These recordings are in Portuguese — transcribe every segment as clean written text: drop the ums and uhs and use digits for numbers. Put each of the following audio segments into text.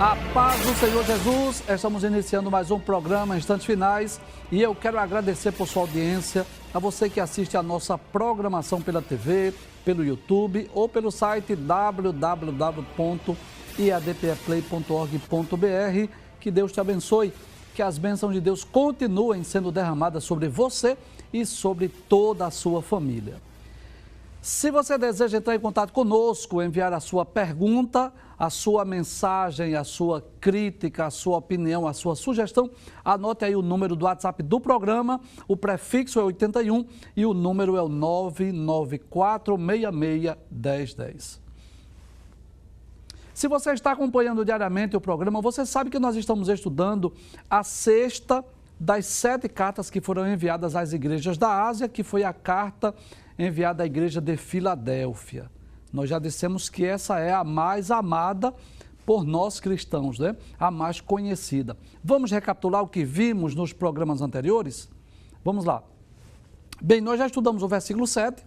A paz do Senhor Jesus, estamos iniciando mais um programa Instantes Finais e eu quero agradecer por sua audiência, a você que assiste a nossa programação pela TV, pelo YouTube ou pelo site www.iadpeplay.org.br. Que Deus te abençoe, que as bênçãos de Deus continuem sendo derramadas sobre você e sobre toda a sua família. Se você deseja entrar em contato conosco, enviar a sua pergunta, a sua mensagem, a sua crítica, a sua opinião, a sua sugestão, anote aí o número do WhatsApp do programa, o prefixo é 81 e o número é o 994661010. Se você está acompanhando diariamente o programa, você sabe que nós estamos estudando a sexta das 7 cartas que foram enviadas às igrejas da Ásia, que foi a carta enviada à igreja de Filadélfia. Nós já dissemos que essa é a mais amada por nós cristãos, né? A mais conhecida. Vamos recapitular o que vimos nos programas anteriores? Vamos lá. Bem, nós já estudamos o versículo 7,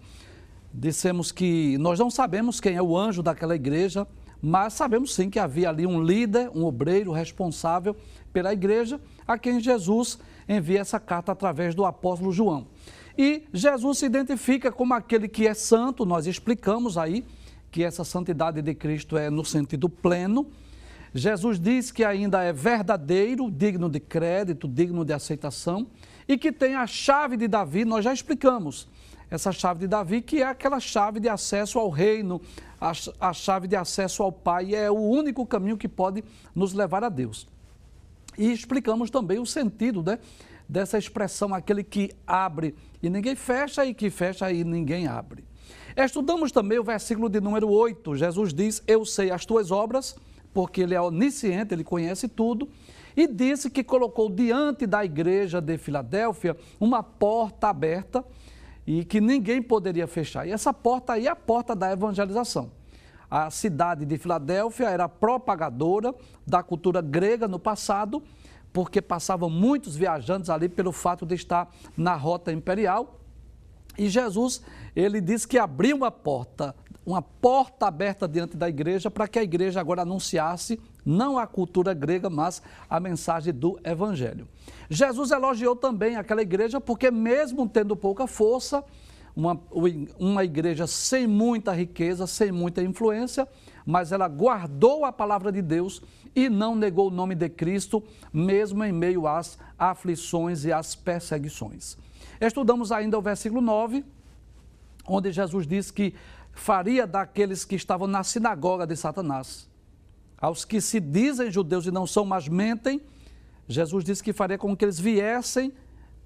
dissemos que nós não sabemos quem é o anjo daquela igreja, mas sabemos sim que havia ali um líder, um obreiro responsável pela igreja, a quem Jesus envia essa carta através do apóstolo João. E Jesus se identifica como aquele que é santo, nós explicamos aí que essa santidade de Cristo é no sentido pleno. Jesus diz que ainda é verdadeiro, digno de crédito, digno de aceitação e que tem a chave de Davi, nós já explicamos. Essa chave de Davi que é aquela chave de acesso ao reino, a chave de acesso ao Pai, é o único caminho que pode nos levar a Deus. E explicamos também o sentido, né, dessa expressão, aquele que abre e ninguém fecha e que fecha e ninguém abre. Estudamos também o versículo de número 8, Jesus diz, eu sei as tuas obras, porque ele é onisciente, ele conhece tudo, e disse que colocou diante da igreja de Filadélfia uma porta aberta e que ninguém poderia fechar. E essa porta aí é a porta da evangelização. A cidade de Filadélfia era propagadora da cultura grega no passado, porque passavam muitos viajantes ali pelo fato de estar na rota imperial. E Jesus, ele disse que abriu uma porta aberta diante da igreja, para que a igreja agora anunciasse não a cultura grega, mas a mensagem do evangelho. Jesus elogiou também aquela igreja, porque mesmo tendo pouca força, uma igreja sem muita riqueza, sem muita influência, mas ela guardou a palavra de Deus e não negou o nome de Cristo, mesmo em meio às aflições e às perseguições. Estudamos ainda o versículo 9, onde Jesus diz que faria daqueles que estavam na sinagoga de Satanás, aos que se dizem judeus e não são, mas mentem, Jesus disse que faria com que eles viessem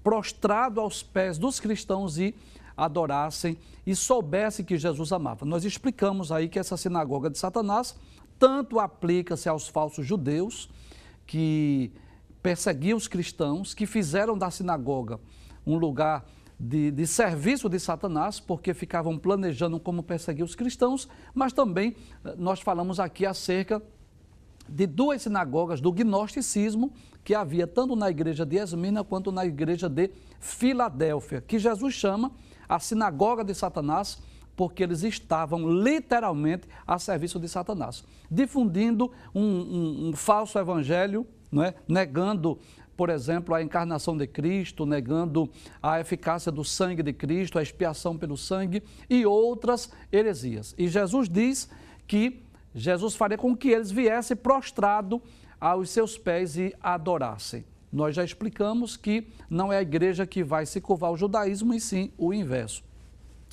prostrado aos pés dos cristãos e adorassem e soubessem que Jesus amava. Nós explicamos aí que essa sinagoga de Satanás tanto aplica-se aos falsos judeus que perseguiam os cristãos, que fizeram da sinagoga um lugar de serviço de Satanás, porque ficavam planejando como perseguir os cristãos, mas também nós falamos aqui acerca de 2 sinagogas do gnosticismo que havia tanto na igreja de Esmirna quanto na igreja de Filadélfia, que Jesus chama a sinagoga de Satanás, porque eles estavam literalmente a serviço de Satanás, difundindo um falso evangelho, não é? Negando, por exemplo, a encarnação de Cristo, negando a eficácia do sangue de Cristo, a expiação pelo sangue e outras heresias. E Jesus diz que Jesus faria com que eles viessem prostrado aos seus pés e adorassem. Nós já explicamos que não é a igreja que vai se curvar ao judaísmo, e sim o inverso.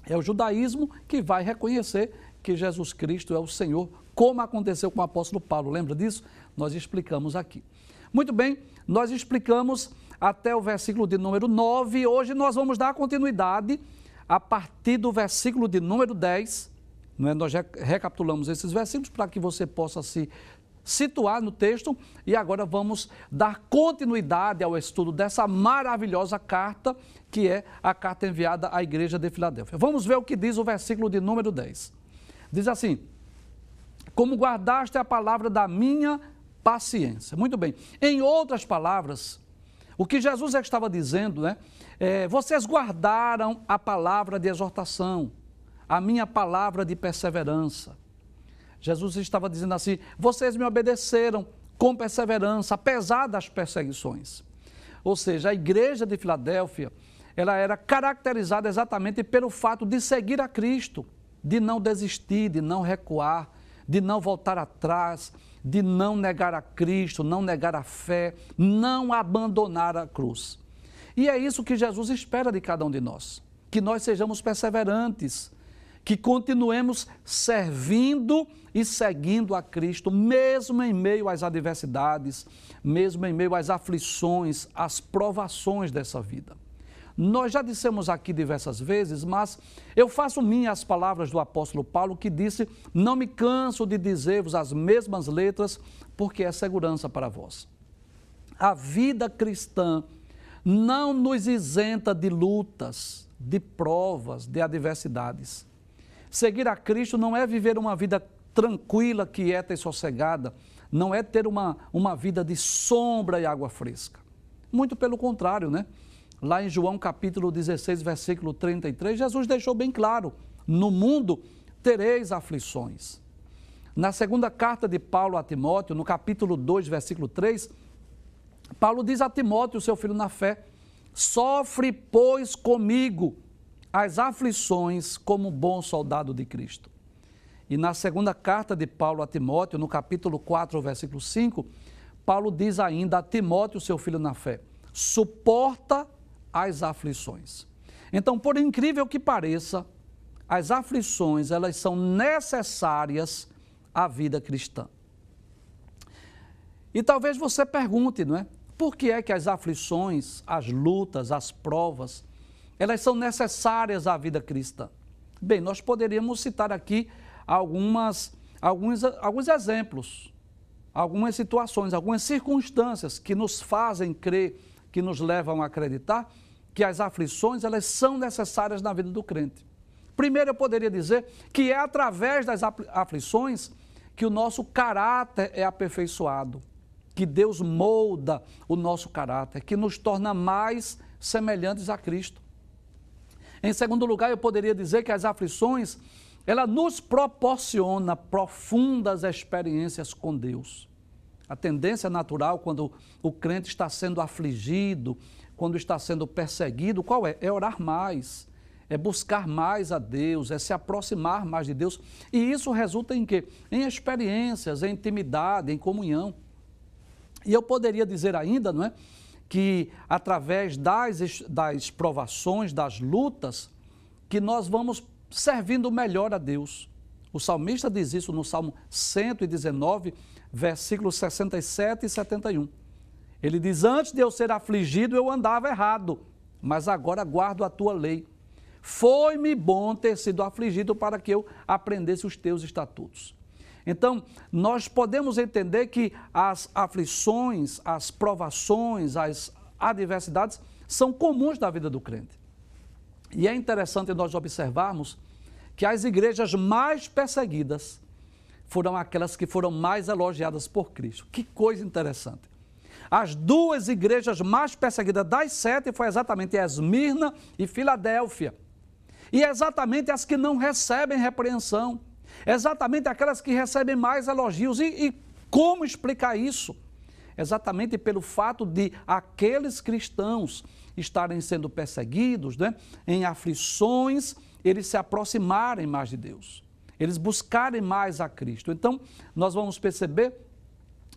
É o judaísmo que vai reconhecer que Jesus Cristo é o Senhor, como aconteceu com o apóstolo Paulo. Lembra disso? Nós explicamos aqui. Muito bem, nós explicamos até o versículo de número 9. Hoje nós vamos dar continuidade a partir do versículo de número 10. Não é? Nós já recapitulamos esses versículos para que você possa se situar no texto e agora vamos dar continuidade ao estudo dessa maravilhosa carta, que é a carta enviada à igreja de Filadélfia. Vamos ver o que diz o versículo de número 10. Diz assim, como guardaste a palavra da minha paciência. Muito bem. Em outras palavras, o que Jesus estava dizendo, né? Vocês guardaram a palavra de exortação, a minha palavra de perseverança. Jesus estava dizendo assim, vocês me obedeceram com perseverança, apesar das perseguições. Ou seja, a igreja de Filadélfia, ela era caracterizada exatamente pelo fato de seguir a Cristo, de não desistir, de não recuar, de não voltar atrás, de não negar a Cristo, não negar a fé, não abandonar a cruz. E é isso que Jesus espera de cada um de nós, que nós sejamos perseverantes, que continuemos servindo e seguindo a Cristo, mesmo em meio às adversidades, mesmo em meio às aflições, às provações dessa vida. Nós já dissemos aqui diversas vezes, mas eu faço minhas as palavras do apóstolo Paulo, que disse: não me canso de dizer-vos as mesmas letras, porque é segurança para vós. A vida cristã não nos isenta de lutas, de provas, de adversidades. Seguir a Cristo não é viver uma vida tranquila, quieta e sossegada, não é ter uma vida de sombra e água fresca. Muito pelo contrário, né? Lá em João capítulo 16, versículo 33, Jesus deixou bem claro: no mundo tereis aflições. Na segunda carta de Paulo a Timóteo, no capítulo 2, versículo 3, Paulo diz a Timóteo, seu filho na fé: sofre, pois, comigo as aflições como bom soldado de Cristo. E na segunda carta de Paulo a Timóteo, no capítulo 4, versículo 5, Paulo diz ainda a Timóteo, seu filho na fé: suporta as aflições. Então, por incrível que pareça, as aflições, elas são necessárias à vida cristã. E talvez você pergunte, não é? Por que é que as aflições, as lutas, as provas, elas são necessárias à vida cristã? Bem, nós poderíamos citar aqui alguns exemplos, algumas situações, algumas circunstâncias que nos fazem crer, que nos levam a acreditar que as aflições, elas são necessárias na vida do crente. Primeiro, eu poderia dizer que é através das aflições que o nosso caráter é aperfeiçoado, que Deus molda o nosso caráter, que nos torna mais semelhantes a Cristo. Em segundo lugar, eu poderia dizer que as aflições, ela nos proporciona profundas experiências com Deus. A tendência natural, quando o crente está sendo afligido, quando está sendo perseguido, qual é? É orar mais, é buscar mais a Deus, é se aproximar mais de Deus. E isso resulta em quê? Em experiências, em intimidade, em comunhão. E eu poderia dizer ainda, não é? Que através das provações, das lutas, que nós vamos servindo melhor a Deus. O salmista diz isso no Salmo 119, versículos 67 e 71. Ele diz: antes de eu ser afligido, eu andava errado, mas agora guardo a tua lei. Foi-me bom ter sido afligido para que eu aprendesse os teus estatutos. Então, nós podemos entender que as aflições, as provações, as adversidades são comuns da vida do crente. E é interessante nós observarmos que as igrejas mais perseguidas foram aquelas que foram mais elogiadas por Cristo. Que coisa interessante. As duas igrejas mais perseguidas das 7 foi exatamente Esmirna e Filadélfia. E exatamente as que não recebem repreensão. Exatamente aquelas que recebem mais elogios. E como explicar isso? Exatamente pelo fato de aqueles cristãos estarem sendo perseguidos, né, em aflições, eles se aproximarem mais de Deus, eles buscarem mais a Cristo. Então, nós vamos perceber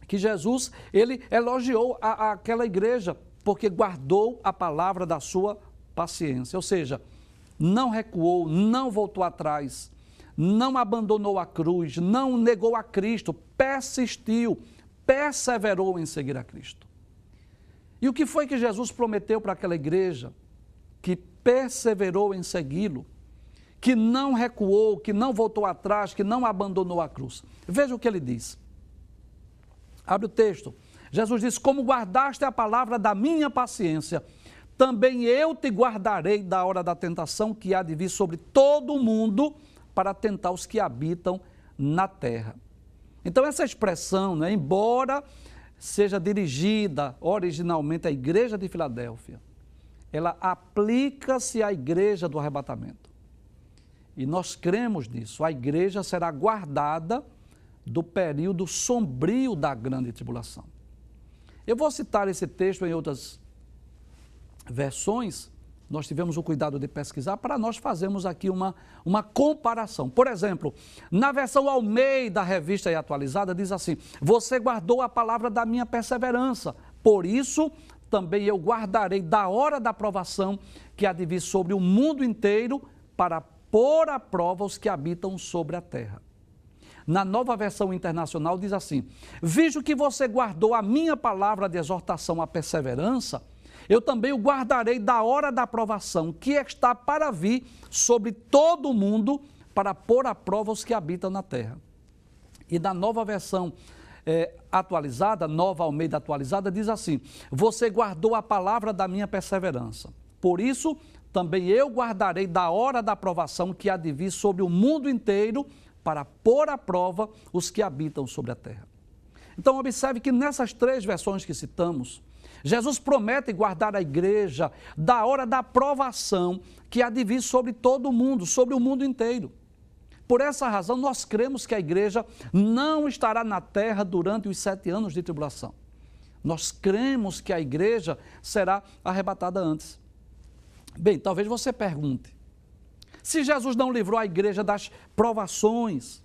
que Jesus, ele elogiou aquela igreja, porque guardou a palavra da sua paciência, ou seja, não recuou, não voltou atrás, não abandonou a cruz, não negou a Cristo, persistiu, perseverou em seguir a Cristo. E o que foi que Jesus prometeu para aquela igreja que perseverou em segui-lo, que não recuou, que não voltou atrás, que não abandonou a cruz? Veja o que ele diz. Abre o texto. Jesus diz: como guardaste a palavra da minha paciência, também eu te guardarei da hora da tentação que há de vir sobre todo o mundo para tentar os que habitam na terra. Então, essa expressão, né, embora seja dirigida originalmente à igreja de Filadélfia, ela aplica-se à igreja do arrebatamento. E nós cremos nisso. A igreja será guardada do período sombrio da grande tribulação. Eu vou citar esse texto em outras versões, nós tivemos o cuidado de pesquisar para nós fazermos aqui uma comparação. Por exemplo, na versão Almeida, Revista e Atualizada, diz assim: você guardou a palavra da minha perseverança, por isso também eu guardarei da hora da provação que há de vir sobre o mundo inteiro para pôr à prova os que habitam sobre a terra. Na Nova Versão Internacional diz assim: visto que você guardou a minha palavra de exortação à perseverança, eu também o guardarei da hora da provação que está para vir sobre todo o mundo para pôr à prova os que habitam na terra. E na Nova Versão atualizada, Nova Almeida atualizada, diz assim: você guardou a palavra da minha perseverança, por isso também eu guardarei da hora da provação que há de vir sobre o mundo inteiro para pôr à prova os que habitam sobre a terra. Então observe que nessas três versões que citamos, Jesus promete guardar a igreja da hora da provação que há de vir sobre todo o mundo, sobre o mundo inteiro. Por essa razão, nós cremos que a igreja não estará na terra durante os 7 anos de tribulação. Nós cremos que a igreja será arrebatada antes. Bem, talvez você pergunte: se Jesus não livrou a igreja das provações,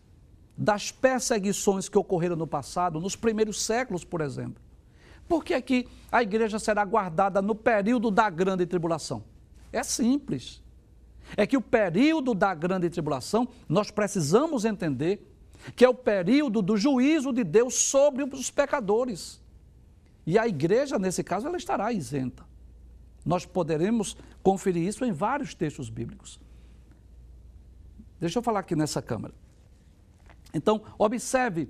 das perseguições que ocorreram no passado, nos primeiros séculos, por exemplo, por que é que a igreja será guardada no período da grande tribulação? É simples. É que o período da grande tribulação, nós precisamos entender que é o período do juízo de Deus sobre os pecadores. E a igreja, nesse caso, ela estará isenta. Nós poderemos conferir isso em vários textos bíblicos. Deixa eu falar aqui nessa câmera. Então, observe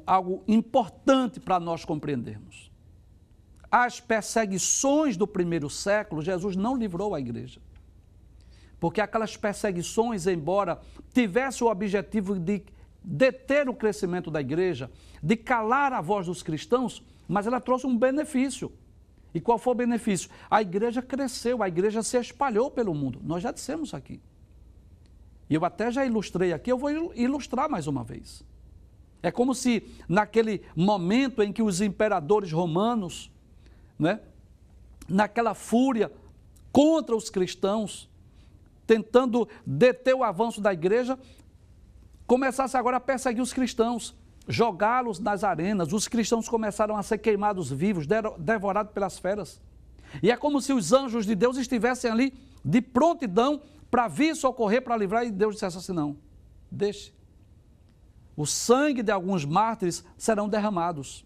algo importante para nós compreendermos. As perseguições do primeiro século, Jesus não livrou a igreja. Porque aquelas perseguições, embora tivessem o objetivo de deter o crescimento da igreja, de calar a voz dos cristãos, mas ela trouxe um benefício. E qual foi o benefício? A igreja cresceu, a igreja se espalhou pelo mundo. Nós já dissemos aqui. E eu até já ilustrei aqui, eu vou ilustrar mais uma vez. É como se naquele momento em que os imperadores romanos, naquela fúria contra os cristãos, tentando deter o avanço da igreja, começasse agora a perseguir os cristãos, jogá-los nas arenas. Os cristãos começaram a ser queimados vivos, devorados pelas feras. E é como se os anjos de Deus estivessem ali de prontidão para vir socorrer, para livrar, e Deus dissesse assim: não, deixe. O sangue de alguns mártires serão derramados.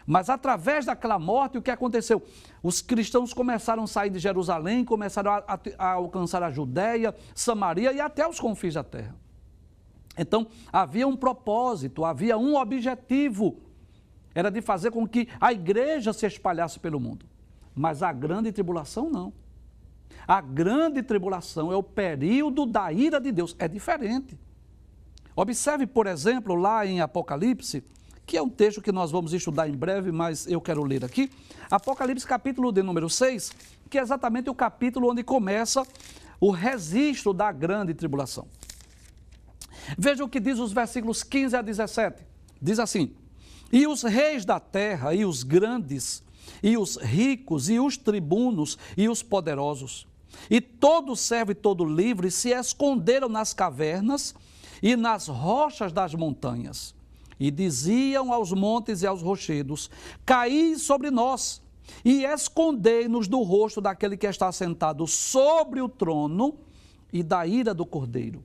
Mas através daquela morte, o que aconteceu? Os cristãos começaram a sair de Jerusalém, começaram a alcançar a Judéia, Samaria e até os confins da terra. Então, havia um propósito, havia um objetivo, era de fazer com que a igreja se espalhasse pelo mundo. Mas a grande tribulação não. A grande tribulação é o período da ira de Deus, é diferente. Observe, por exemplo, lá em Apocalipse, que é um texto que nós vamos estudar em breve, mas eu quero ler aqui. Apocalipse capítulo de número 6, que é exatamente o capítulo onde começa o registro da grande tribulação. Veja o que diz os versículos 15 a 17. Diz assim: e os reis da terra, e os grandes, e os ricos, e os tribunos, e os poderosos, e todo servo e todo livre se esconderam nas cavernas e nas rochas das montanhas, e diziam aos montes e aos rochedos: caí sobre nós, e escondei-nos do rosto daquele que está sentado sobre o trono e da ira do Cordeiro,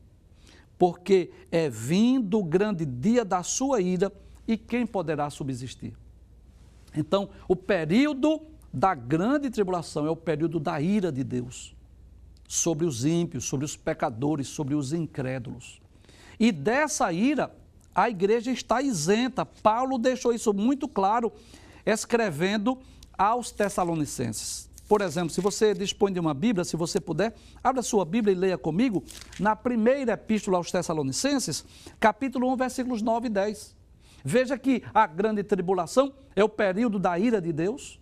porque é vindo o grande dia da sua ira, e quem poderá subsistir? Então, o período da grande tribulação é o período da ira de Deus sobre os ímpios, sobre os pecadores, sobre os incrédulos. E dessa ira, a igreja está isenta. Paulo deixou isso muito claro, escrevendo aos Tessalonicenses. Por exemplo, se você dispõe de uma Bíblia, se você puder, abra sua Bíblia e leia comigo, na primeira epístola aos Tessalonicenses, capítulo 1, versículos 9 e 10. Veja que a grande tribulação é o período da ira de Deus,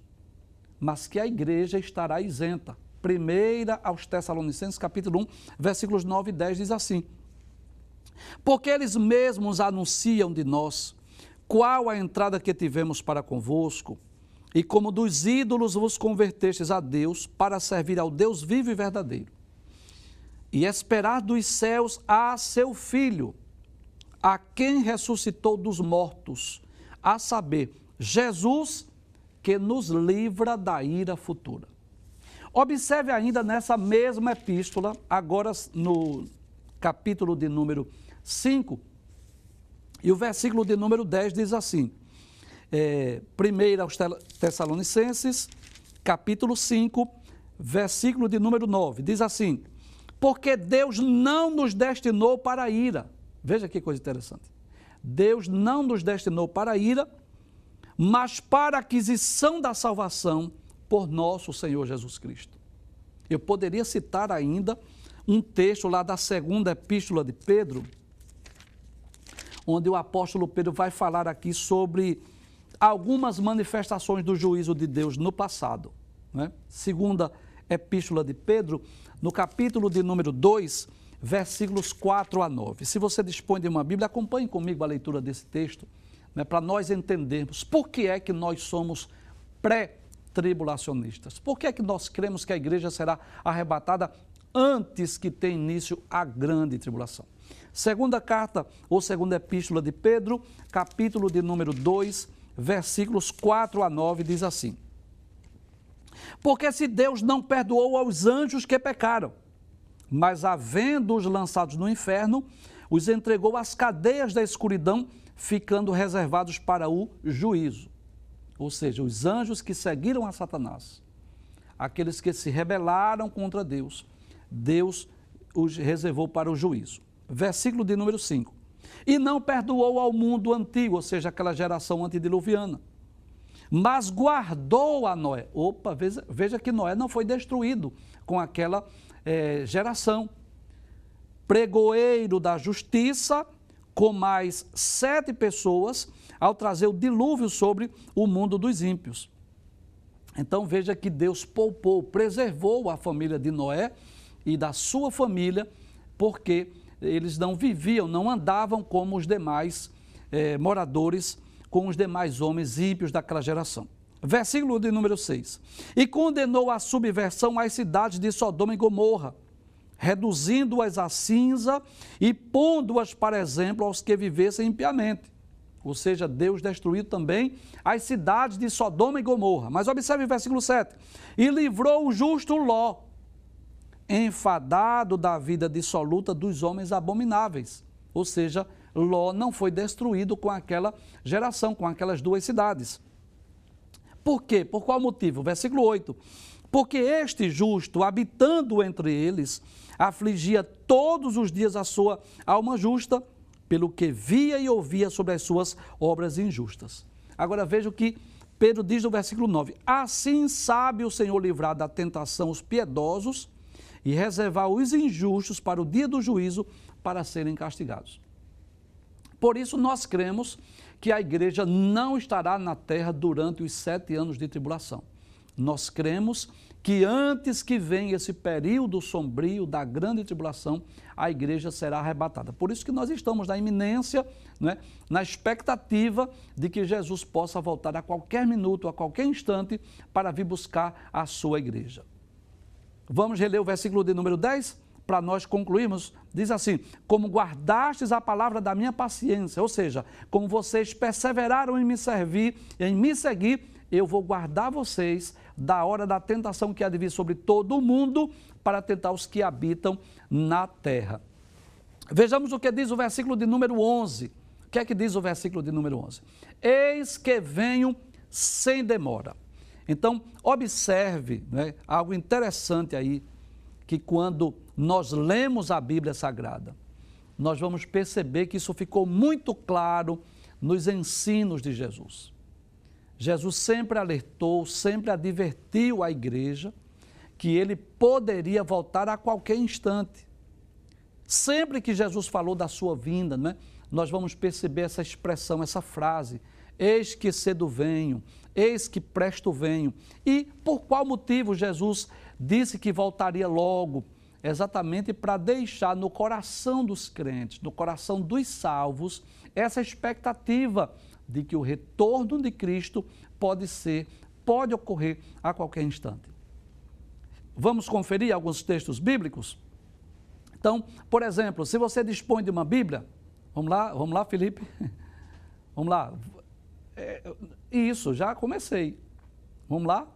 mas que a igreja estará isenta. Primeira aos Tessalonicenses, capítulo 1, versículos 9 e 10, diz assim: Porque eles mesmos anunciam de nós qual a entrada que tivemos para convosco, e como dos ídolos vos convertestes a Deus para servir ao Deus vivo e verdadeiro, e esperar dos céus a seu Filho, a quem ressuscitou dos mortos, a saber, Jesus, que nos livra da ira futura. Observe ainda nessa mesma epístola, agora no capítulo de número 5, e o versículo de número 10 diz assim, 1 aos Tessalonicenses, capítulo 5, versículo de número 9, diz assim, porque Deus não nos destinou para a ira. Veja que coisa interessante. Deus não nos destinou para a ira, mas para a aquisição da salvação por nosso Senhor Jesus Cristo. Eu poderia citar ainda um texto lá da segunda epístola de Pedro, onde o apóstolo Pedro vai falar aqui sobre algumas manifestações do juízo de Deus no passado. Né? Segunda epístola de Pedro, no capítulo de número 2, versículos 4 a 9. Se você dispõe de uma Bíblia, acompanhe comigo a leitura desse texto, né, para nós entendermos por que é que nós somos pré-tribulacionistas. Por que é que nós cremos que a igreja será arrebatada antes que tenha início a grande tribulação? Segunda carta, ou segunda epístola de Pedro, capítulo de número 2, versículos 4 a 9, diz assim, porque se Deus não perdoou aos anjos que pecaram, mas havendo-os lançados no inferno, os entregou às cadeias da escuridão, ficando reservados para o juízo. Ou seja, os anjos que seguiram a Satanás, aqueles que se rebelaram contra Deus, Deus os reservou para o juízo. Versículo de número 5. E não perdoou ao mundo antigo, ou seja, aquela geração antediluviana, mas guardou a Noé. Opa, veja que Noé não foi destruído com aquela geração. Pregoeiro da justiça, com mais 7 pessoas, ao trazer o dilúvio sobre o mundo dos ímpios. Então veja que Deus poupou, preservou a família de Noé e da sua família, porque eles não viviam, não andavam como os demais moradores, com os demais homens ímpios daquela geração. Versículo de número 6. E condenou a subversão às cidades de Sodoma e Gomorra, reduzindo-as a cinza e pondo-as para exemplo aos que vivessem impiamente. Ou seja, Deus destruiu também as cidades de Sodoma e Gomorra. Mas observe o versículo 7. E livrou o justo Ló, enfadado da vida dissoluta dos homens abomináveis. Ou seja, Ló não foi destruído com aquela geração, com aquelas 2 cidades. Por quê? Por qual motivo? Versículo 8. Porque este justo, habitando entre eles, afligia todos os dias a sua alma justa, pelo que via e ouvia sobre as suas obras injustas. Agora veja o que Pedro diz no versículo 9. Assim sabe o Senhor livrar da tentação os piedosos e reservar os injustos para o dia do juízo, para serem castigados. Por isso nós cremos que a igreja não estará na terra durante os 7 anos de tribulação. Nós cremos que antes que venha esse período sombrio da grande tribulação, a igreja será arrebatada. Por isso que nós estamos na iminência, né, na expectativa de que Jesus possa voltar a qualquer minuto, a qualquer instante, para vir buscar a sua igreja. Vamos reler o versículo de número 10? Para nós concluirmos, diz assim, como guardastes a palavra da minha paciência, ou seja, como vocês perseveraram em me servir, em me seguir, eu vou guardar vocês da hora da tentação que há de vir sobre todo o mundo, para tentar os que habitam na terra. Vejamos o que diz o versículo de número 11. O que é que diz o versículo de número 11? Eis que venho sem demora. Então, observe, né, algo interessante aí, que quando nós lemos a Bíblia Sagrada, nós vamos perceber que isso ficou muito claro nos ensinos de Jesus. Jesus sempre alertou, sempre advertiu a igreja que ele poderia voltar a qualquer instante. Sempre que Jesus falou da sua vinda, né, nós vamos perceber essa expressão, essa frase, eis que cedo venho, eis que presto venho. E por qual motivo Jesus disse que voltaria logo, exatamente para deixar no coração dos crentes, no coração dos salvos, essa expectativa de que o retorno de Cristo pode ocorrer a qualquer instante. Vamos conferir alguns textos bíblicos? Então, por exemplo, se você dispõe de uma Bíblia, vamos lá, Felipe? Vamos lá. Isso, já comecei. Vamos lá?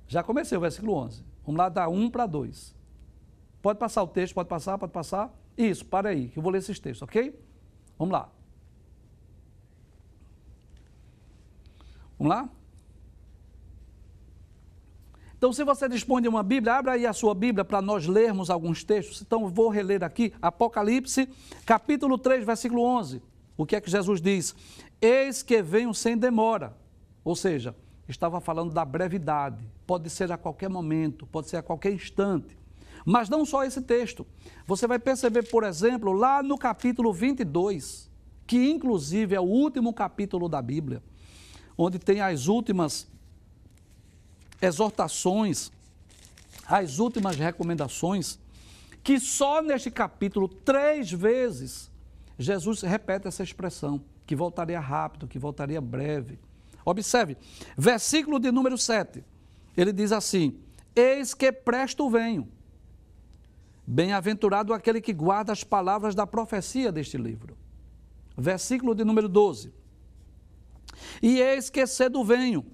Já comecei o versículo 11. Vamos lá, da 1 para 2. Pode passar o texto, pode passar. Isso, para aí, que eu vou ler esses textos, ok? Vamos lá. Vamos lá? Então, se você dispõe de uma Bíblia, abra aí a sua Bíblia para nós lermos alguns textos. Então, eu vou reler aqui Apocalipse, capítulo 3, versículo 11. O que é que Jesus diz? Eis que venho sem demora. Ou seja, estava falando da brevidade. Pode ser a qualquer momento, pode ser a qualquer instante. Mas não só esse texto. Você vai perceber, por exemplo, lá no capítulo 22, que inclusive é o último capítulo da Bíblia, onde tem as últimas exortações, as últimas recomendações, que só neste capítulo 3 vezes Jesus repete essa expressão, que voltaria rápido, que voltaria breve. Observe, versículo de número 7, ele diz assim: eis que presto venho, bem-aventurado aquele que guarda as palavras da profecia deste livro. Versículo de número 12, e eis que cedo venho,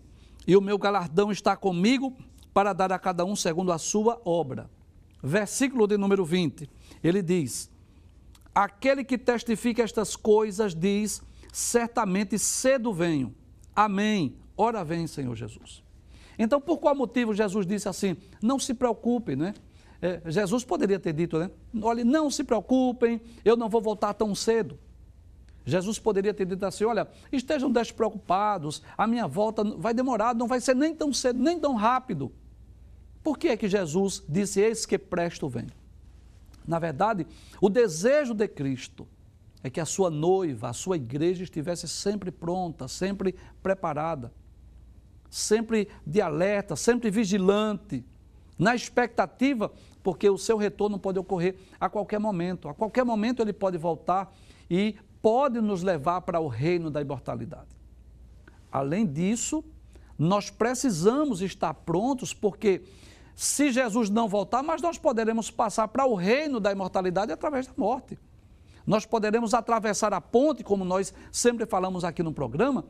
e o meu galardão está comigo para dar a cada um segundo a sua obra. Versículo de número 20, ele diz: aquele que testifica estas coisas diz, certamente cedo venho. Amém. Ora vem, Senhor Jesus. Então, por qual motivo Jesus disse assim? Não se preocupe, né? Jesus poderia ter dito, né? Olha, não se preocupem, eu não vou voltar tão cedo. Jesus poderia ter dito assim: olha, estejam despreocupados, a minha volta vai demorar, não vai ser nem tão cedo, nem tão rápido. Por que é que Jesus disse, eis que presto venho? Na verdade, o desejo de Cristo é que a sua noiva, a sua igreja estivesse sempre pronta, sempre preparada, sempre de alerta, sempre vigilante, na expectativa, porque o seu retorno pode ocorrer a qualquer momento. A qualquer momento ele pode voltar e pode nos levar para o reino da imortalidade. Além disso, nós precisamos estar prontos, porque se Jesus não voltar, mas nós poderemos passar para o reino da imortalidade através da morte. Nós poderemos atravessar a ponte, como nós sempre falamos aqui no programa.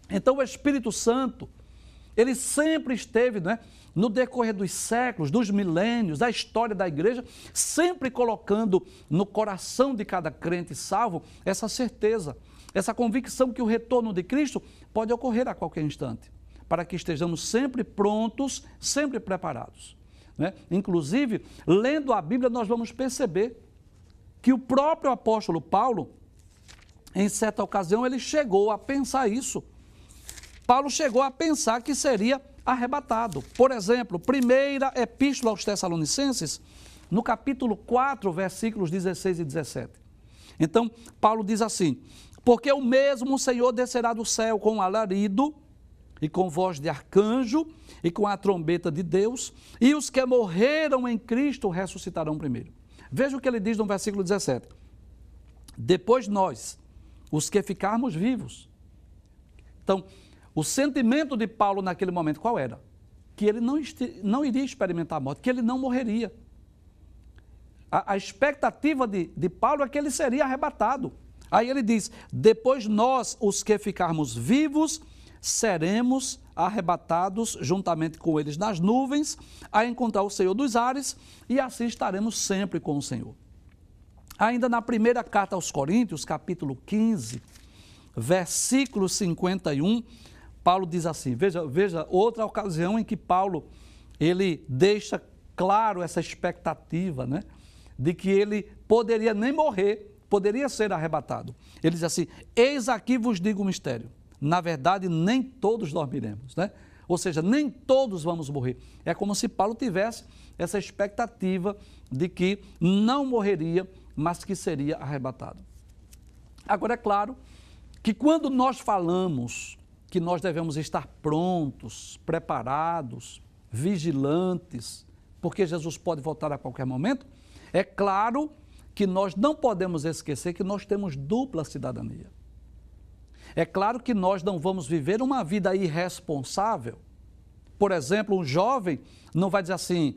Então, o Espírito Santo, ele sempre esteve, né, no decorrer dos séculos, dos milênios, da história da igreja, sempre colocando no coração de cada crente salvo essa certeza, essa convicção que o retorno de Cristo pode ocorrer a qualquer instante, para que estejamos sempre prontos, sempre preparados, né? Inclusive, lendo a Bíblia, nós vamos perceber que o próprio apóstolo Paulo, em certa ocasião, ele chegou a pensar isso. Paulo chegou a pensar que seria arrebatado. Por exemplo, primeira epístola aos Tessalonicenses, no capítulo 4, versículos 16 e 17. Então, Paulo diz assim: porque o mesmo Senhor descerá do céu com alarido, e com voz de arcanjo, e com a trombeta de Deus, e os que morreram em Cristo ressuscitarão primeiro. Veja o que ele diz no versículo 17. Depois nós, os que ficarmos vivos. Então, o sentimento de Paulo naquele momento qual era? Que ele não iria experimentar a morte, que ele não morreria. A expectativa de Paulo é que ele seria arrebatado. Aí ele diz: depois nós, os que ficarmos vivos, seremos arrebatados juntamente com eles nas nuvens, a encontrar o Senhor dos ares, e assim estaremos sempre com o Senhor. Ainda na primeira carta aos Coríntios, capítulo 15, versículo 51, Paulo diz assim, veja outra ocasião em que Paulo, ele deixa claro essa expectativa, né, de que ele poderia nem morrer, poderia ser arrebatado. Ele diz assim: eis aqui vos digo o mistério. Na verdade, nem todos dormiremos, né? Ou seja, nem todos vamos morrer. É como se Paulo tivesse essa expectativa de que não morreria, mas que seria arrebatado. Agora, é claro que quando nós falamos que nós devemos estar prontos, preparados, vigilantes, porque Jesus pode voltar a qualquer momento, é claro que nós não podemos esquecer que nós temos dupla cidadania. É claro que nós não vamos viver uma vida irresponsável. Por exemplo, um jovem não vai dizer assim,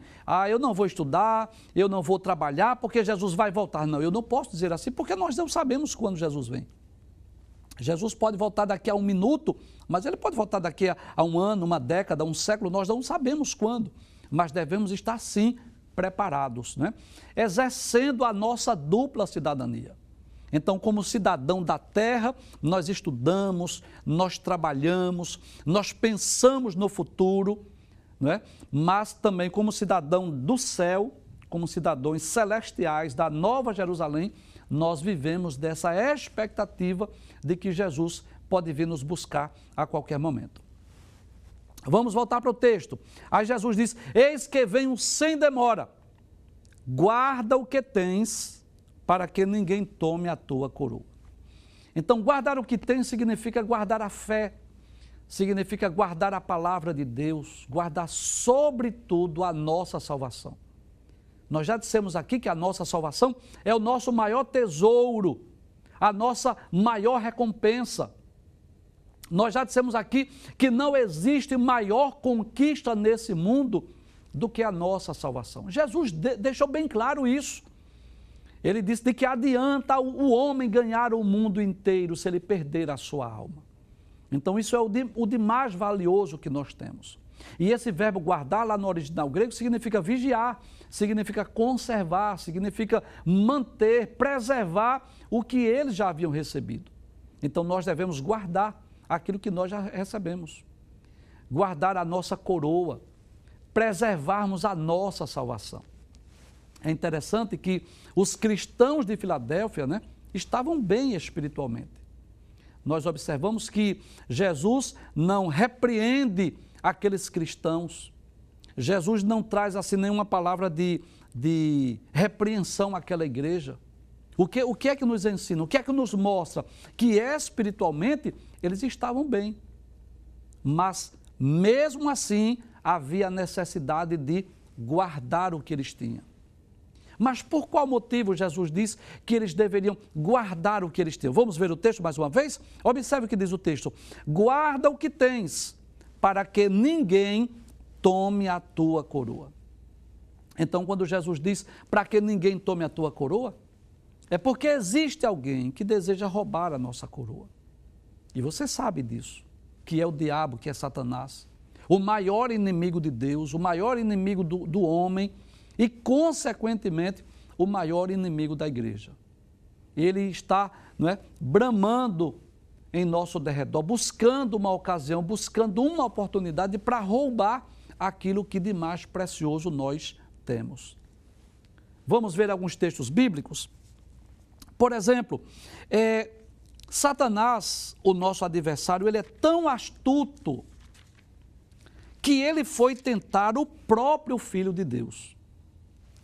eu não vou estudar, eu não vou trabalhar porque Jesus vai voltar. Não, eu não posso dizer assim porque nós não sabemos quando Jesus vem. Jesus pode voltar daqui a um minuto, mas ele pode voltar daqui a um ano, uma década, um século, nós não sabemos quando, mas devemos estar sim preparados, né? Exercendo a nossa dupla cidadania. Então, como cidadão da terra, nós estudamos, nós trabalhamos, nós pensamos no futuro, né? Mas também como cidadão do céu, como cidadãos celestiais da Nova Jerusalém, nós vivemos dessa expectativa de que Jesus pode vir nos buscar a qualquer momento. Vamos voltar para o texto. Aí Jesus diz, eis que venho sem demora, guarda o que tens, para que ninguém tome a tua coroa. Então, guardar o que tens significa guardar a fé, significa guardar a palavra de Deus, guardar sobretudo a nossa salvação. Nós já dissemos aqui que a nossa salvação é o nosso maior tesouro, a nossa maior recompensa. Nós já dissemos aqui que não existe maior conquista nesse mundo do que a nossa salvação. Jesus deixou bem claro isso. Ele disse de que adianta o homem ganhar o mundo inteiro se ele perder a sua alma. Então isso é o de mais valioso que nós temos. E esse verbo guardar lá no original grego significa vigiar, significa conservar, significa manter, preservar o que eles já haviam recebido. Então nós devemos guardar aquilo que nós já recebemos. Guardar a nossa coroa, preservarmos a nossa salvação. É interessante que os cristãos de Filadélfia, né, estavam bem espiritualmente. Nós observamos que Jesus não repreende aqueles cristãos. Jesus não traz assim nenhuma palavra de repreensão àquela igreja. O que é que nos ensina? O que é que nos mostra? Que espiritualmente eles estavam bem. Mas mesmo assim havia necessidade de guardar o que eles tinham. Mas por qual motivo Jesus diz que eles deveriam guardar o que eles tinham? Vamos ver o texto mais uma vez? Observe o que diz o texto. Guarda o que tens, para que ninguém tome a tua coroa. Então, quando Jesus diz para que ninguém tome a tua coroa, é porque existe alguém que deseja roubar a nossa coroa. E você sabe disso, que é o diabo, que é Satanás, o maior inimigo de Deus, o maior inimigo do homem e, consequentemente, o maior inimigo da igreja. Ele está, bramando em nosso derredor, buscando uma ocasião, buscando uma oportunidade para roubar aquilo que de mais precioso nós temos. Vamos ver alguns textos bíblicos? Por exemplo, Satanás, o nosso adversário, ele é tão astuto que ele foi tentar o próprio Filho de Deus.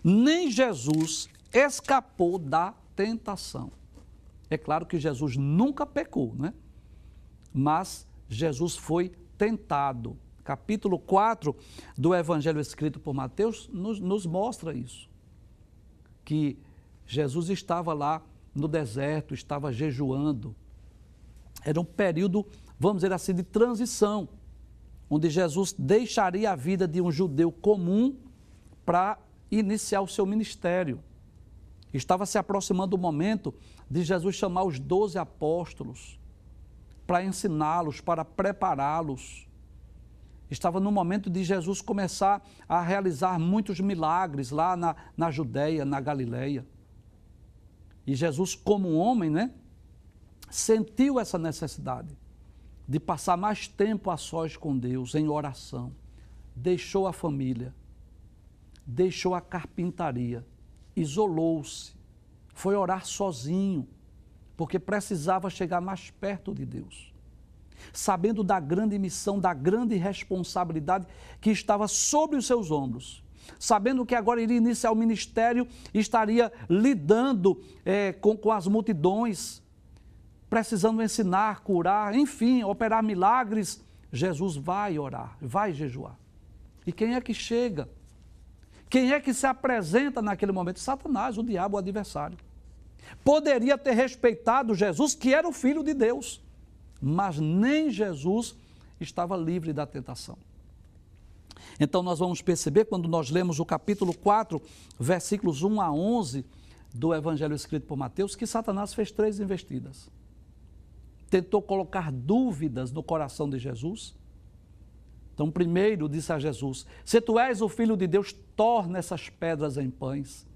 Nem Jesus escapou da tentação. É claro que Jesus nunca pecou, né? Mas Jesus foi tentado. Capítulo 4 do Evangelho escrito por Mateus nos mostra isso. Que Jesus estava lá no deserto, estava jejuando. Era um período, vamos dizer assim, de transição, onde Jesus deixaria a vida de um judeu comum para iniciar o seu ministério. Estava se aproximando o momento de Jesus chamar os 12 apóstolos para ensiná-los, para prepará-los. Estava no momento de Jesus começar a realizar muitos milagres lá na Judéia, na Galileia. E Jesus, como homem, sentiu essa necessidade de passar mais tempo a sós com Deus, em oração. Deixou a família, deixou a carpintaria, isolou-se, foi orar sozinho, porque precisava chegar mais perto de Deus. Sabendo da grande missão, da grande responsabilidade que estava sobre os seus ombros, sabendo que agora iria iniciar o ministério, estaria lidando com as multidões, precisando ensinar, curar, enfim, operar milagres, Jesus vai orar, vai jejuar. E quem é que chega? Quem é que se apresenta naquele momento? Satanás, o diabo, o adversário. Poderia ter respeitado Jesus, que era o Filho de Deus, mas nem Jesus estava livre da tentação. Então nós vamos perceber, quando nós lemos o capítulo 4, versículos 1 a 11 do Evangelho escrito por Mateus, que Satanás fez 3 investidas. Tentou colocar dúvidas no coração de Jesus. Então, primeiro disse a Jesus: se tu és o Filho de Deus, torna essas pedras em pães.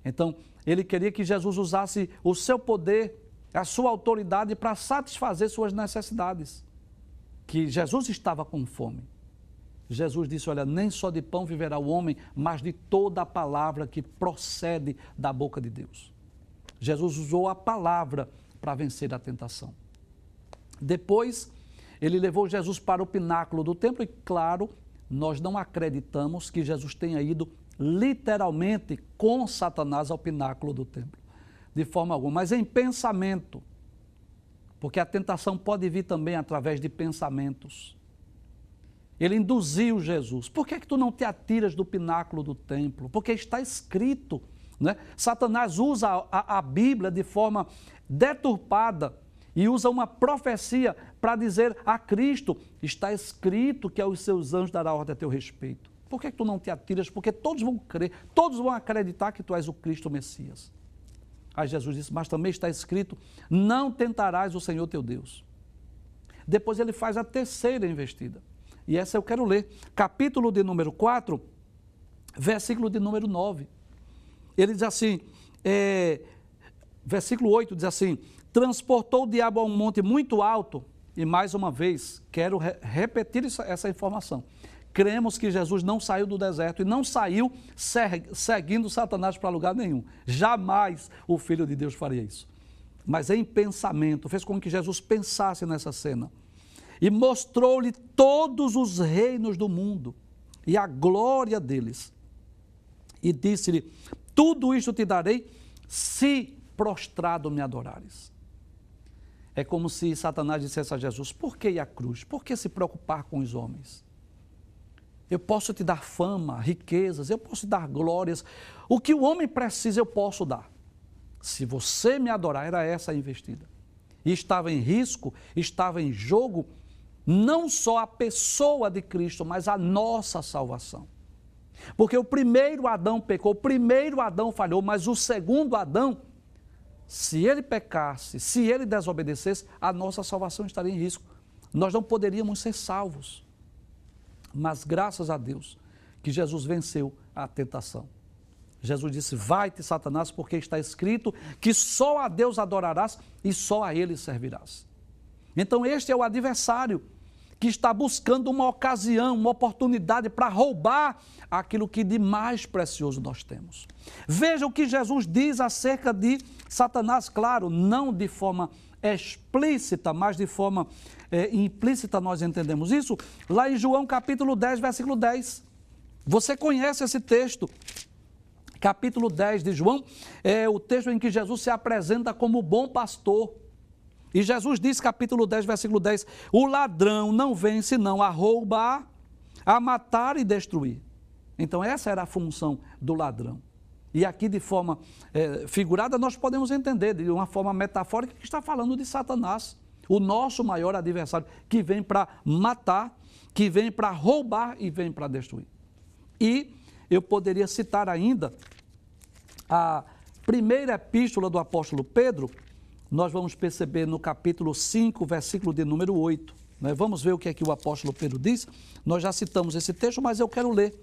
Então, ele queria que Jesus usasse o seu poder, a sua autoridade para satisfazer suas necessidades. Que Jesus estava com fome. Jesus disse: olha, nem só de pão viverá o homem, mas de toda a palavra que procede da boca de Deus. Jesus usou a palavra para vencer a tentação. Depois, ele levou Jesus para o pináculo do templo e, claro, nós não acreditamos que Jesus tenha ido literalmente com Satanás ao pináculo do templo, de forma alguma, mas em pensamento, porque a tentação pode vir também através de pensamentos. Ele induziu Jesus: por que tu não te atiras do pináculo do templo? Porque está escrito, né? Satanás usa a Bíblia de forma deturpada e usa uma profecia para dizer a Cristo: está escrito que aos seus anjos dará ordem a teu respeito. Por que tu não te atiras? Porque todos vão crer, todos vão acreditar que tu és o Cristo, o Messias. Aí Jesus disse: mas também está escrito, não tentarás o Senhor teu Deus. Depois ele faz a terceira investida. E essa eu quero ler. Capítulo de número 4, versículo de número 9. Ele diz assim, versículo 8 diz assim: transportou o diabo a um monte muito alto. E mais uma vez, quero repetir essa informação. Cremos que Jesus não saiu do deserto e não saiu seguindo Satanás para lugar nenhum. Jamais o Filho de Deus faria isso. Mas em pensamento, fez com que Jesus pensasse nessa cena. E mostrou-lhe todos os reinos do mundo e a glória deles. E disse-lhe: tudo isto te darei se prostrado me adorares. É como se Satanás dissesse a Jesus: por que ir à cruz? Por que se preocupar com os homens? Eu posso te dar fama, riquezas, eu posso te dar glórias. O que o homem precisa eu posso dar. Se você me adorar, era essa a investida. E estava em risco, estava em jogo, não só a pessoa de Cristo, mas a nossa salvação. Porque o primeiro Adão pecou, o primeiro Adão falhou, mas o segundo Adão, se ele pecasse, se ele desobedecesse, a nossa salvação estaria em risco. Nós não poderíamos ser salvos. Mas graças a Deus que Jesus venceu a tentação. Jesus disse: vai-te, Satanás, porque está escrito que só a Deus adorarás e só a Ele servirás. Então este é o adversário que está buscando uma ocasião, uma oportunidade para roubar aquilo que de mais precioso nós temos. Veja o que Jesus diz acerca de Satanás, claro, não de forma explícita, mas de forma implícita nós entendemos isso, lá em João capítulo 10, versículo 10. Você conhece esse texto? Capítulo 10 de João é o texto em que Jesus se apresenta como bom pastor. E Jesus diz, capítulo 10, versículo 10, o ladrão não vem senão a roubar, a matar e destruir. Então essa era a função do ladrão. E aqui de forma figurada nós podemos entender, de uma forma metafórica, que está falando de Satanás, o nosso maior adversário, que vem para matar, que vem para roubar e vem para destruir. E eu poderia citar ainda a primeira epístola do apóstolo Pedro. Nós vamos perceber no capítulo 5, versículo de número 8. Vamos ver o que é que o apóstolo Pedro diz. Nós já citamos esse texto, mas eu quero ler.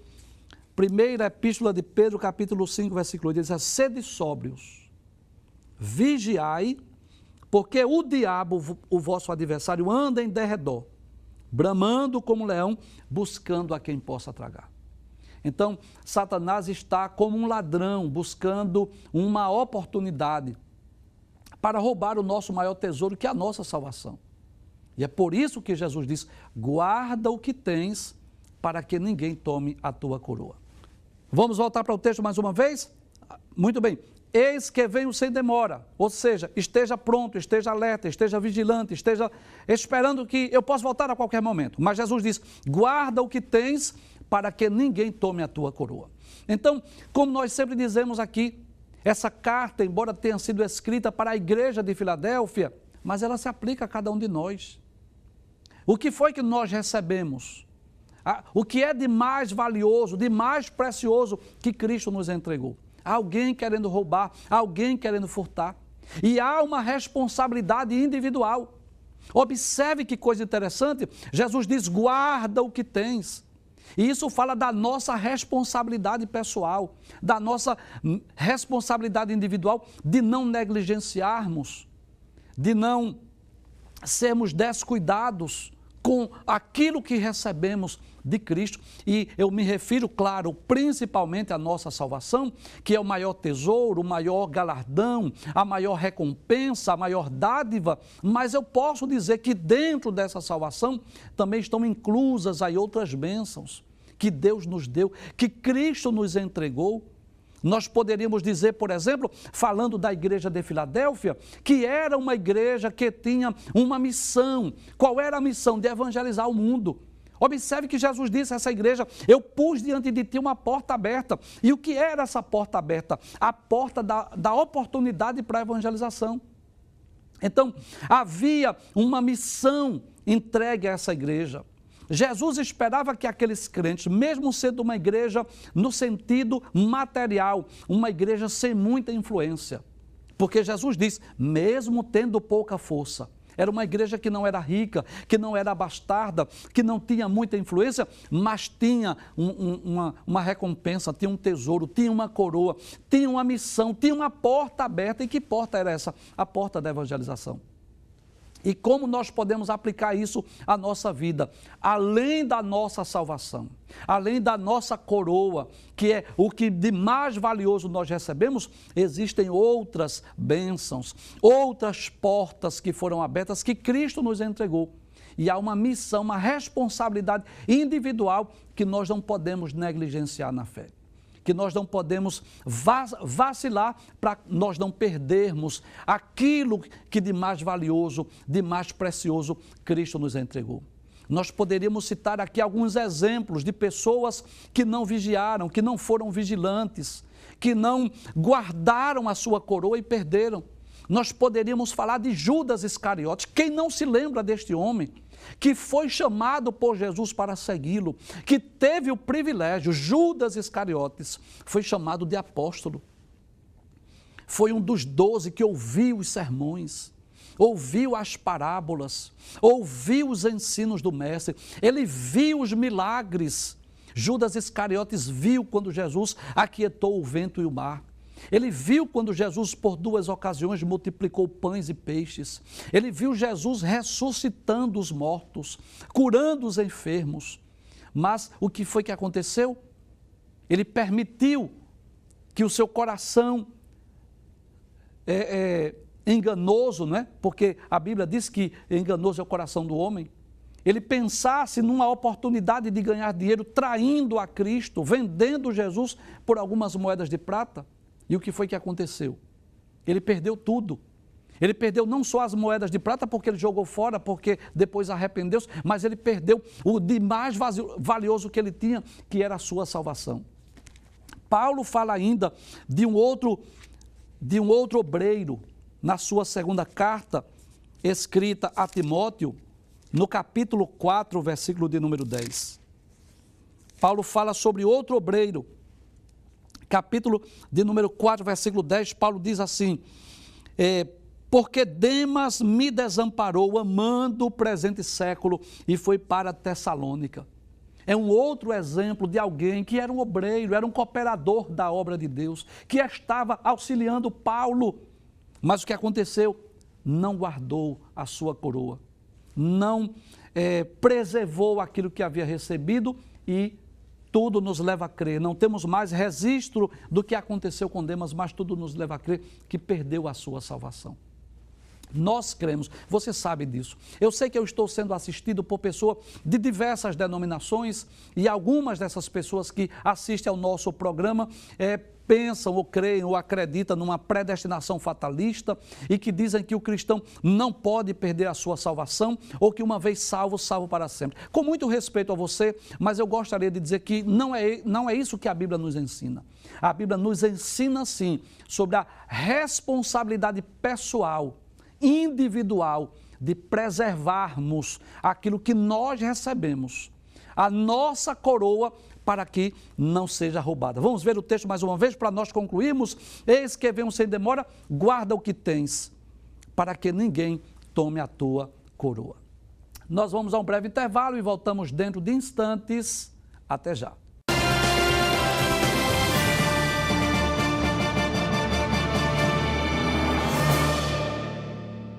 Primeira epístola de Pedro, capítulo 5, versículo 8, diz assim: sede sóbrios, vigiai, porque o diabo, o vosso adversário, anda em derredor, bramando como leão, buscando a quem possa tragar. Então, Satanás está como um ladrão, buscando uma oportunidade para roubar o nosso maior tesouro, que é a nossa salvação. E é por isso que Jesus diz: guarda o que tens, para que ninguém tome a tua coroa. Vamos voltar para o texto mais uma vez? Muito bem. Eis que venho sem demora, ou seja, esteja pronto, esteja alerta, esteja vigilante, esteja esperando que eu possa voltar a qualquer momento. Mas Jesus diz: guarda o que tens, para que ninguém tome a tua coroa. Então, como nós sempre dizemos aqui, essa carta, embora tenha sido escrita para a igreja de Filadélfia, mas ela se aplica a cada um de nós. O que foi que nós recebemos? O que é de mais valioso, de mais precioso que Cristo nos entregou? Alguém querendo roubar, alguém querendo furtar. E há uma responsabilidade individual. Observe que coisa interessante, Jesus diz, guarda o que tens. E isso fala da nossa responsabilidade pessoal, da nossa responsabilidade individual de não negligenciarmos, de não sermos descuidados com aquilo que recebemos de Cristo. E eu me refiro, claro, principalmente à nossa salvação, que é o maior tesouro, o maior galardão, a maior recompensa, a maior dádiva, mas eu posso dizer que dentro dessa salvação também estão inclusas aí outras bênçãos que Deus nos deu, que Cristo nos entregou. Nós poderíamos dizer, por exemplo, falando da igreja de Filadélfia, que era uma igreja que tinha uma missão. Qual era a missão? De evangelizar o mundo. Observe que Jesus disse a essa igreja, eu pus diante de ti uma porta aberta. E o que era essa porta aberta? A porta da oportunidade para a evangelização. Então, havia uma missão entregue a essa igreja. Jesus esperava que aqueles crentes, mesmo sendo uma igreja no sentido material, uma igreja sem muita influência, porque Jesus diz, mesmo tendo pouca força, era uma igreja que não era rica, que não era abastada, que não tinha muita influência, mas tinha uma recompensa, tinha um tesouro, tinha uma coroa, tinha uma missão, tinha uma porta aberta. E que porta era essa? A porta da evangelização. E como nós podemos aplicar isso à nossa vida? Além da nossa salvação, além da nossa coroa, que é o que de mais valioso nós recebemos, existem outras bênçãos, outras portas que foram abertas, que Cristo nos entregou. E há uma missão, uma responsabilidade individual que nós não podemos negligenciar na fé, que nós não podemos vacilar para nós não perdermos aquilo que de mais valioso, de mais precioso Cristo nos entregou. Nós poderíamos citar aqui alguns exemplos de pessoas que não vigiaram, que não foram vigilantes, que não guardaram a sua coroa e perderam. Nós poderíamos falar de Judas Iscariotes. Quem não se lembra deste homem que foi chamado por Jesus para segui-lo, que teve o privilégio, Judas Iscariotes, foi chamado de apóstolo. Foi um dos 12 que ouviu os sermões, ouviu as parábolas, ouviu os ensinos do mestre, ele viu os milagres. Judas Iscariotes viu quando Jesus aquietou o vento e o mar. Ele viu quando Jesus, por 2 ocasiões, multiplicou pães e peixes. Ele viu Jesus ressuscitando os mortos, curando os enfermos. Mas o que foi que aconteceu? Ele permitiu que o seu coração enganoso, não é? Porque a Bíblia diz que enganoso é o coração do homem. Ele pensasse numa oportunidade de ganhar dinheiro traindo a Cristo, vendendo Jesus por algumas moedas de prata. E o que foi que aconteceu? Ele perdeu tudo. Ele perdeu não só as moedas de prata, porque ele jogou fora, porque depois arrependeu-se, mas ele perdeu o de mais valioso que ele tinha, que era a sua salvação. Paulo fala ainda de um outro obreiro, na sua segunda carta, escrita a Timóteo, no capítulo 4, versículo de número 10. Paulo fala sobre outro obreiro, capítulo de número 4, versículo 10, Paulo diz assim, porque Demas me desamparou amando o presente século e foi para Tessalônica. É um outro exemplo de alguém que era um obreiro, era um cooperador da obra de Deus, que estava auxiliando Paulo. Mas o que aconteceu? Não guardou a sua coroa, não preservou aquilo que havia recebido e tudo nos leva a crer. Não temos mais registro do que aconteceu com Demas, mas tudo nos leva a crer que perdeu a sua salvação. Nós cremos, você sabe disso. Eu sei que eu estou sendo assistido por pessoas de diversas denominações e algumas dessas pessoas que assistem ao nosso programa pensam ou creem ou acreditam numa predestinação fatalista e que dizem que o cristão não pode perder a sua salvação ou que uma vez salvo, salvo para sempre. Com muito respeito a você, mas eu gostaria de dizer que não é isso que a Bíblia nos ensina. A Bíblia nos ensina, sim, sobre a responsabilidade pessoal, individual, de preservarmos aquilo que nós recebemos, a nossa coroa, para que não seja roubada. Vamos ver o texto mais uma vez para nós concluirmos. Eis que venho sem demora, guarda o que tens, para que ninguém tome a tua coroa. Nós vamos a um breve intervalo e voltamos dentro de instantes. Até já.